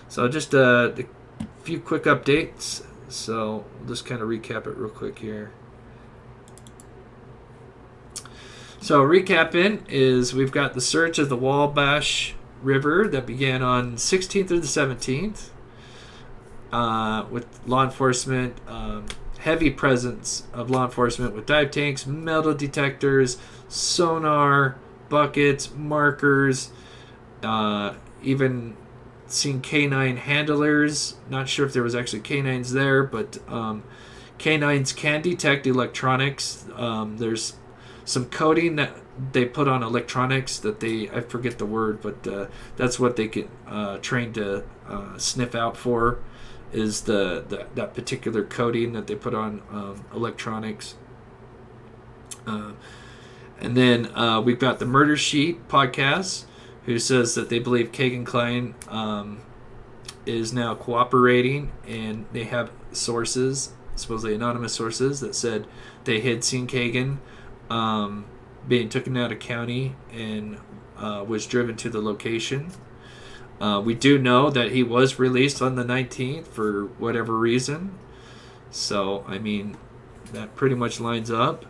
So just a few quick updates. So we'll just kind of recap it real quick here. So recapping is we've got the search of the Wabash River that began on 16th through the 17th with law enforcement. Heavy presence of law enforcement with dive tanks, metal detectors, sonar, buckets, markers, even seen canine handlers. Not sure if there was actually canines there, but canines can detect electronics. There's some coding that they put on electronics that I forget the word, but that's what they get trained to sniff out for. Is that particular coding that they put on electronics. And then we've got the Murder Sheet podcast, who says that they believe Kegan Klein is now cooperating, and they have sources, supposedly anonymous sources, that said they had seen Kegan being taken out of county and was driven to the location. We do know that he was released on the 19th for whatever reason. So, I mean, that pretty much lines up.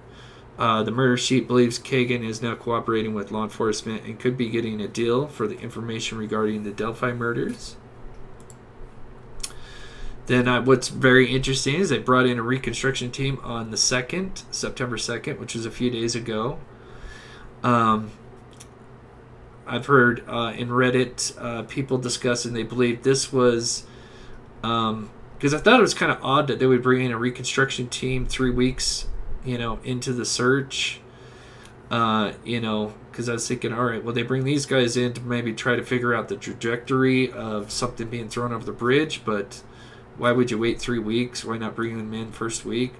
The Murder Sheet believes Kegan is now cooperating with law enforcement and could be getting a deal for the information regarding the Delphi murders. Then what's very interesting is they brought in a reconstruction team on the 2nd, September 2nd, which was a few days ago. I've heard in Reddit people discussing they believe this was because I thought it was kind of odd that they would bring in a reconstruction team 3 weeks, into the search. Because I was thinking, all right, well, they bring these guys in to maybe try to figure out the trajectory of something being thrown over the bridge, but why would you wait 3 weeks? Why not bring them in first week?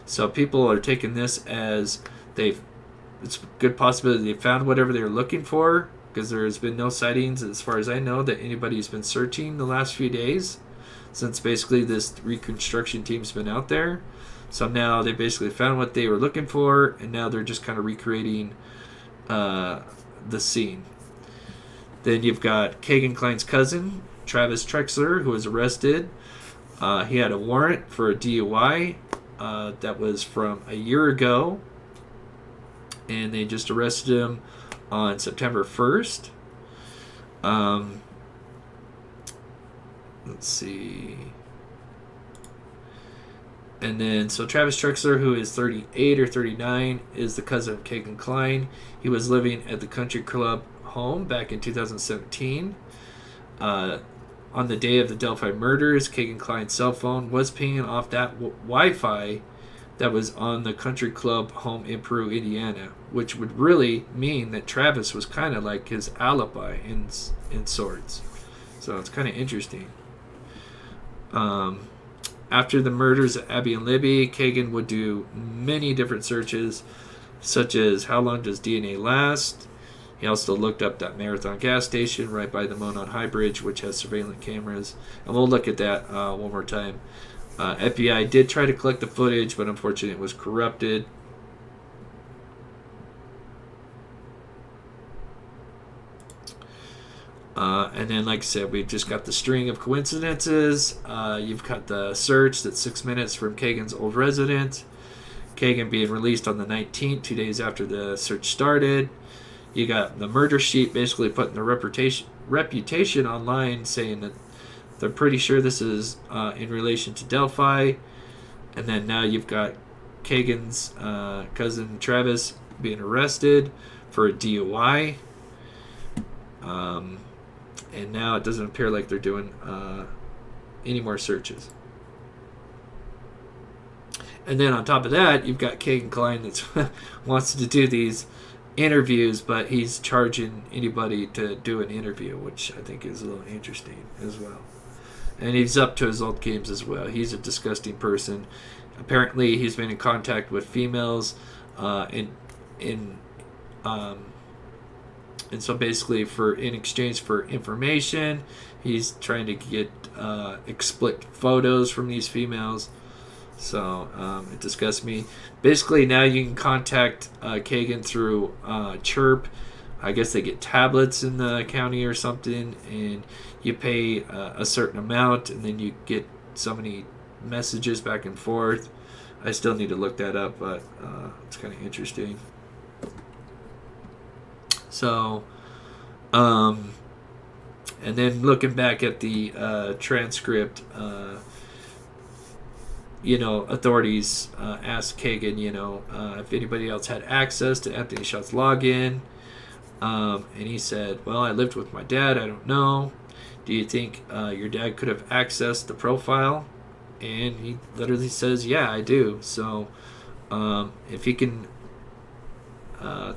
So people are taking this as it's a good possibility they found whatever they were looking for, because there has been no sightings, as far as I know, that anybody's been searching the last few days since basically this reconstruction team's been out there. So now they basically found what they were looking for, and now they're just kind of recreating the scene. Then you've got Kegan Klein's cousin, Travis Trexler, who was arrested. He had a warrant for a DUI that was from a year ago, and they just arrested him on September 1st. Let's see. And then, so Travis Trexler, who is 38 or 39, is the cousin of Kegan Klein. He was living at the country club home back in 2017. On the day of the Delphi murders, Kegan Klein's cell phone was pinging off that Wi-Fi that was on the country club home in Peru, Indiana, which would really mean that Travis was kind of like his alibi in sorts. So it's kind of interesting. After the murders of Abby and Libby, Kegan would do many different searches, such as how long does DNA last? He also looked up that Marathon gas station right by the Monon High Bridge, which has surveillance cameras. And we'll look at that one more time. FBI did try to collect the footage, but unfortunately it was corrupted. And then, like I said, we've just got the string of coincidences. You've got the search that's 6 minutes from Kegan's old residence. Kegan being released on the 19th, 2 days after the search started. You got the murder sheet basically putting the reputation online, saying that they're pretty sure this is in relation to Delphi. And then now you've got Kegan's cousin Travis being arrested for a DUI. And now it doesn't appear like they're doing any more searches. And then on top of that, you've got Kegan Klein that wants to do these interviews, but he's charging anybody to do an interview, which I think is a little interesting as well. And he's up to his old games as well. He's a disgusting person. Apparently, he's been in contact with females, and so basically, in exchange for information, he's trying to get explicit photos from these females. So it disgusts me. Basically, now you can contact Kegan through Chirp. I guess they get tablets in the county or something, and you pay a certain amount, and then you get so many messages back and forth. I still need to look that up, but it's kind of interesting. So, and then looking back at the transcript, authorities asked Kegan, if anybody else had access to Anthony Schutz's login. And he said, well, I lived with my dad. I don't know. Do you think your dad could have accessed the profile? And he literally says, yeah, I do. So if he can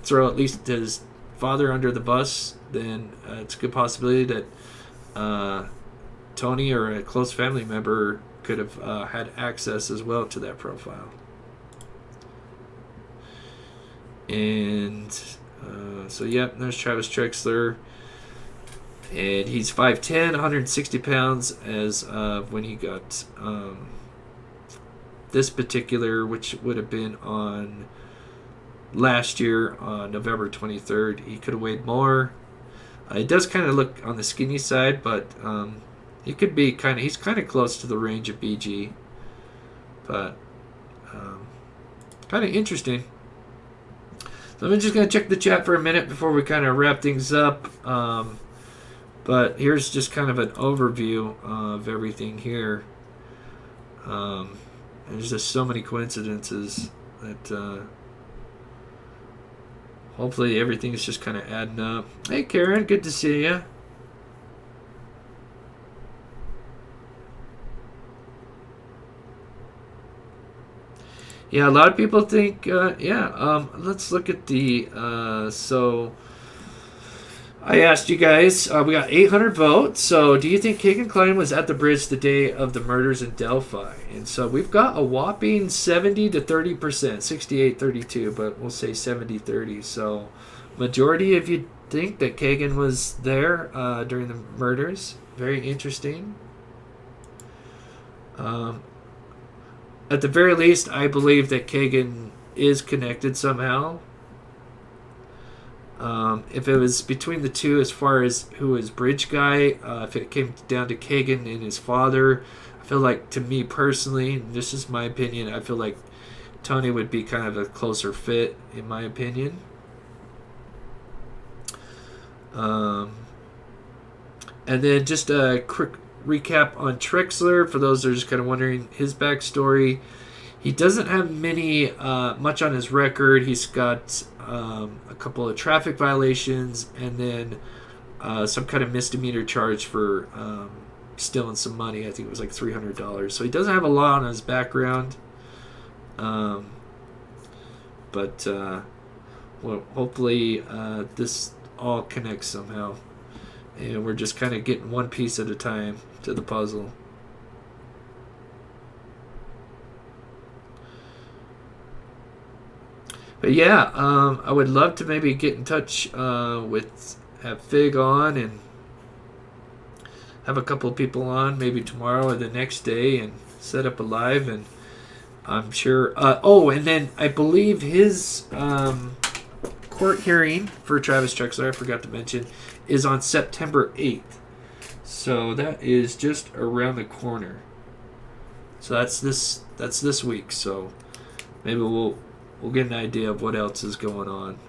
throw at least his father under the bus, then it's a good possibility that Tony or a close family member could have had access as well to that profile. And so, there's Travis Trexler. And he's 5'10", 160 pounds as of when he got this particular, which would have been on last year on November 23rd. He could have weighed more. It does kind of look on the skinny side, but he could be he's kind of close to the range of BG. But kind of interesting. So I'm just going to check the chat for a minute before we kind of wrap things up. But here's just kind of an overview of everything here. There's just so many coincidences that hopefully everything's just kind of adding up. Hey Karen, good to see you. Yeah, a lot of people think, let's look at the, so I asked you guys, we got 800 votes, so do you think Kegan Klein was at the bridge the day of the murders in Delphi? And so we've got a whopping 70 to 30%, 68-32, but we'll say 70-30. So majority of you think that Kegan was there during the murders. Very interesting. At the very least, I believe that Kegan is connected somehow. If it was between the two as far as who is bridge guy, if it came down to Kegan and his father, I feel like, to me personally, and this is my opinion, I feel like Tony would be kind of a closer fit, in my opinion. And then just a quick recap on Trexler, for those that are just kind of wondering his backstory. He doesn't have much on his record. He's got a couple of traffic violations and then some kind of misdemeanor charge for stealing some money. I think it was like $300. So he doesn't have a lot on his background. But well, hopefully this all connects somehow. And we're just kind of getting one piece at a time to the puzzle. But yeah, I would love to maybe get in touch have Fig on and have a couple of people on maybe tomorrow or the next day and set up a live. And I'm sure. And then I believe his court hearing for Travis Trexler, I forgot to mention, is on September 8th. So that is just around the corner. So that's this week. So maybe we'll get an idea of what else is going on.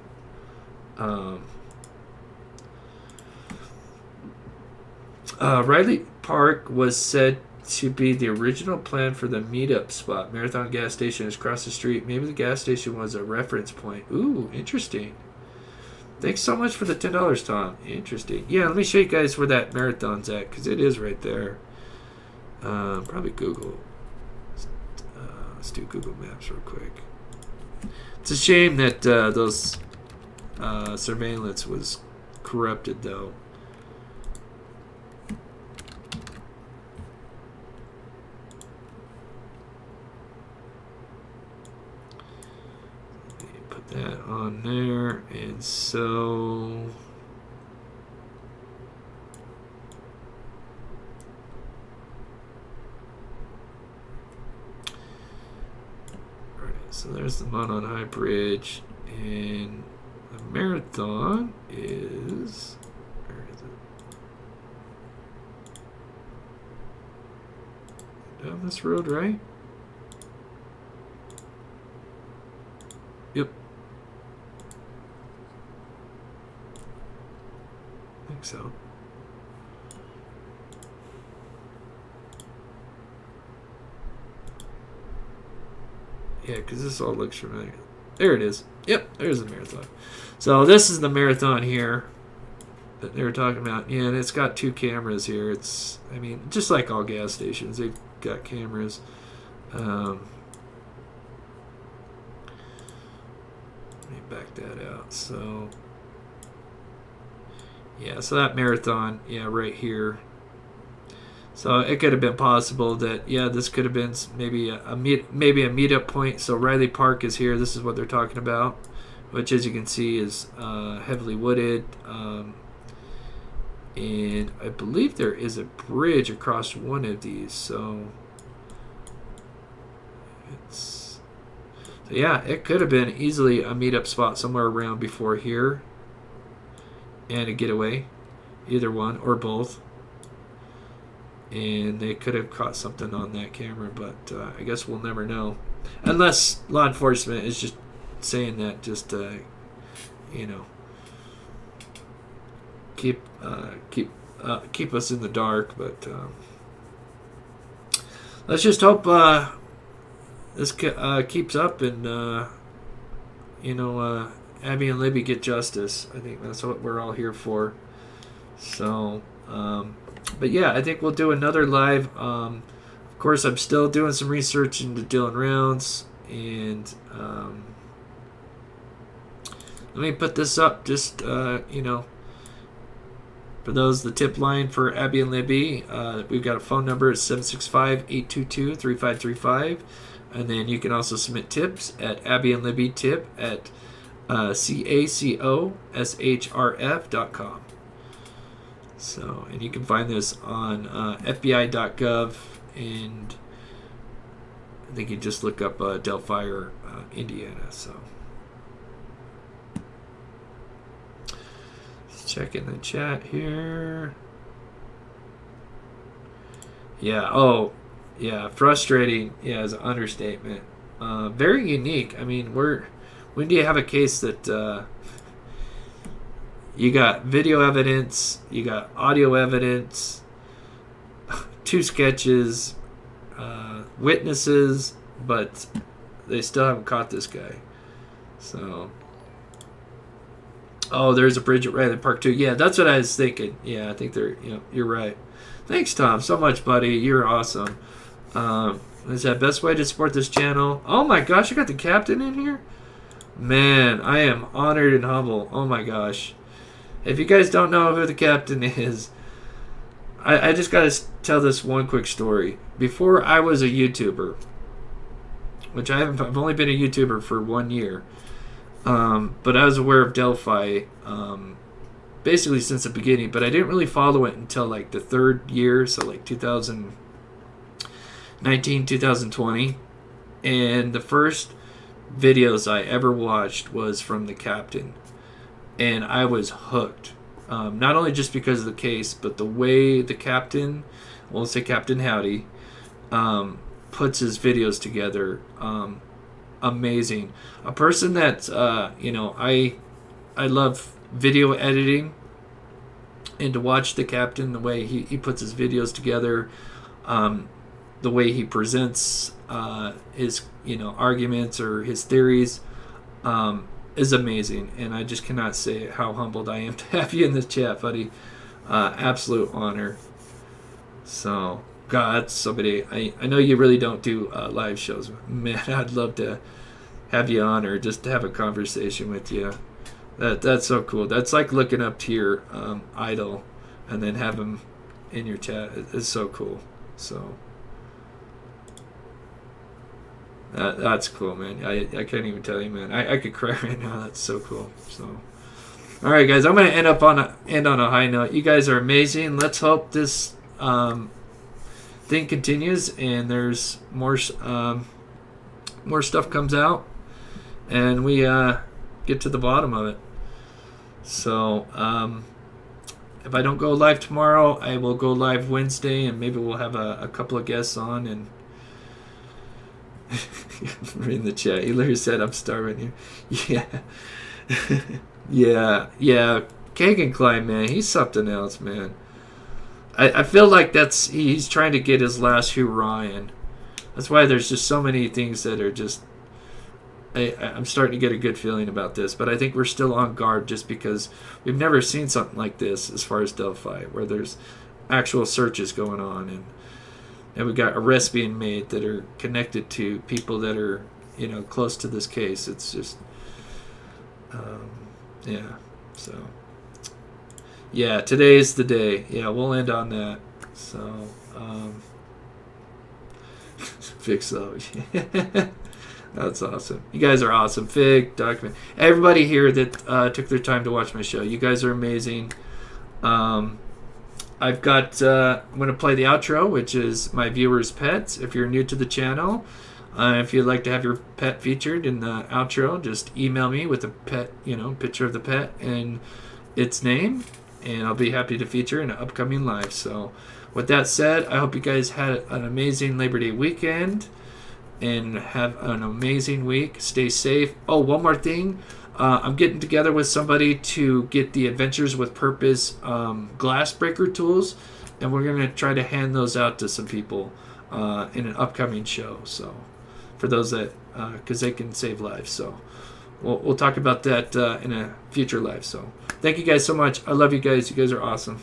Riley Park was said to be the original plan for the meetup spot. Marathon gas station is across the street. Maybe the gas station was a reference point. Ooh, interesting. Thanks so much for the $10, Tom. Interesting. Yeah, let me show you guys where that marathon's at, because it is right there. Probably Google. Let's do Google Maps real quick. It's a shame that those surveillance was corrupted, though. Put that on there, and so so there's the Monon High Bridge, and the marathon is, where is it? Down this road, right? Yep. I think so. Yeah, because this all looks familiar. There it is. Yep, there's the marathon. So this is the marathon here that they were talking about. Yeah, and it's got 2 cameras here. It's, I mean, just like all gas stations, they've got cameras. Let me back that out. So, yeah, so that marathon, yeah, right here. So it could have been possible that, yeah, this could have been maybe a meetup point. So Riley Park is here. This is what they're talking about, which, as you can see, is heavily wooded. And I believe there is a bridge across one of these. So yeah, it could have been easily a meetup spot somewhere around before here, and a getaway, either one or both. And they could have caught something on that camera, but I guess we'll never know, unless law enforcement is just saying that just to, keep us in the dark. But let's just hope this keeps up, and Abby and Libby get justice. I think that's what we're all here for. So. But yeah, I think we'll do another live. Of course, I'm still doing some research into Dylan Rounds, And let me put this up just, for those, the tip line for Abby and Libby, we've got a phone number at 765-822-3535. And then you can also submit tips at Abby and Libby tip at CACOSHRF.com. So, and you can find this on FBI.gov, and I think you just look up Delphi or Indiana. So, let's check in the chat here. Yeah. Oh, yeah. Frustrating. Yeah, is an understatement. Very unique. I mean, when do you have a case that you got video evidence, you got audio evidence, 2 sketches, witnesses, but they still haven't caught this guy. So, oh, there's a bridge at Riley Park too. Yeah, that's what I was thinking. Yeah, I think you're right. Thanks, Tom, so much, buddy. You're awesome. Is that best way to support this channel? Oh my gosh, I got the captain in here. Man, I am honored and humble. Oh my gosh. If you guys don't know who the captain is, I just got to tell this one quick story. Before I was a YouTuber, which I've only been a YouTuber for 1 year, but I was aware of Delphi basically since the beginning, but I didn't really follow it until like the 3rd year, so like 2019, 2020. And the first videos I ever watched was from the captain, and I was hooked. Not only just because of the case, but the way the captain, we'll say Captain Howdy, puts his videos together. Amazing. A person that I love video editing, and to watch the captain, the way he puts his videos together, the way he presents his arguments or his theories, is amazing. And I just cannot say how humbled I am to have you in this chat, buddy. Absolute honor. So, God, somebody, I know you really don't do live shows. Man, I'd love to have you on, or just to have a conversation with you. That's so cool. That's like looking up to your idol and then have him in your chat. It's so cool. So that's cool, man. I can't even tell you, man. I could cry right now. That's so cool. So, all right, guys, I'm gonna end on a high note. You guys are amazing. Let's hope this thing continues and there's more stuff comes out, and we get to the bottom of it. So, if I don't go live tomorrow, I will go live Wednesday, and maybe we'll have a couple of guests on. And reading the chat, he literally said, "I'm starving here." Yeah, yeah. Kegan Kline, man, he's something else, man. I feel like he's trying to get his last hurrah in. That's why there's just so many things that are just. I'm starting to get a good feeling about this, but I think we're still on guard just because we've never seen something like this as far as Delphi, where there's actual searches going on, and we got arrests being made that are connected to people that are close to this case. It's just yeah. So yeah, today is the day. Yeah, we'll end on that. So fix those. That's awesome. You guys are awesome. Fig, Document, everybody here that took their time to watch my show. You guys are amazing. I've got, I'm going to play the outro, which is my viewers' pets. If you're new to the channel, if you'd like to have your pet featured in the outro, just email me with a pet, picture of the pet and its name, and I'll be happy to feature in an upcoming live. So with that said, I hope you guys had an amazing Labor Day weekend and have an amazing week. Stay safe. Oh, one more thing. I'm getting together with somebody to get the Adventures with Purpose glass breaker tools, and we're going to try to hand those out to some people in an upcoming show. So for those that, because they can save lives. So we'll talk about that in a future live. So thank you guys so much. I love you guys. You guys are awesome.